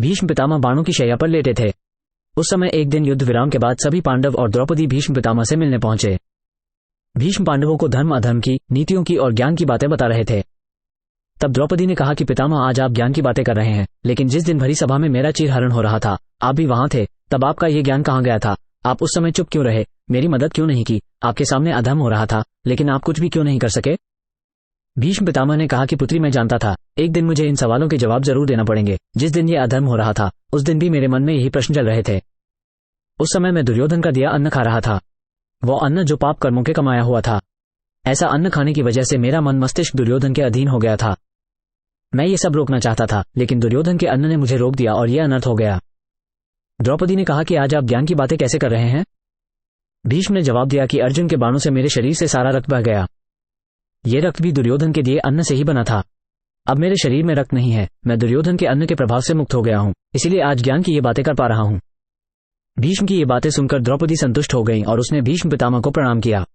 भीष्म पितामह बाणों की शैया पर लेटे थे। उस समय एक दिन युद्ध विराम के बाद सभी पांडव और द्रौपदी भीष्म पितामह से मिलने पहुंचे। भीष्म पांडवों को धर्म अधर्म की, नीतियों की और ज्ञान की बातें बता रहे थे। तब द्रौपदी ने कहा कि पितामह, आज आप ज्ञान की बातें कर रहे हैं, लेकिन जिस दिन भरी सभा में मेरा चीरहरण हो रहा था, आप भी वहां थे, तब आपका ये ज्ञान कहाँ गया था? आप उस समय चुप क्यों रहे? मेरी मदद क्यों नहीं की? आपके सामने अधर्म हो रहा था, लेकिन आप कुछ भी क्यों नहीं कर सके? भीष्म पितामह ने कहा कि पुत्री, मैं जानता था एक दिन मुझे इन सवालों के जवाब जरूर देना पड़ेंगे। जिस दिन ये अधर्म हो रहा था, उस दिन भी मेरे मन में यही प्रश्न चल रहे थे। उस समय मैं दुर्योधन का दिया अन्न खा रहा था, वो अन्न जो पाप कर्मों के कमाया हुआ था। ऐसा अन्न खाने की वजह से मेरा मन मस्तिष्क दुर्योधन के अधीन हो गया था। मैं ये सब रोकना चाहता था, लेकिन दुर्योधन के अन्न ने मुझे रोक दिया और यह अनर्थ हो गया। द्रौपदी ने कहा कि आज आप ज्ञान की बातें कैसे कर रहे हैं? भीष्म ने जवाब दिया कि अर्जुन के बाणों से मेरे शरीर से सारा रक्त बह गया। ये रक्त भी दुर्योधन के दिए अन्न से ही बना था। अब मेरे शरीर में रक्त नहीं है, मैं दुर्योधन के अन्न के प्रभाव से मुक्त हो गया हूं, इसीलिए आज ज्ञान की ये बातें कर पा रहा हूं। भीष्म की ये बातें सुनकर द्रौपदी संतुष्ट हो गईं और उसने भीष्म पितामह को प्रणाम किया।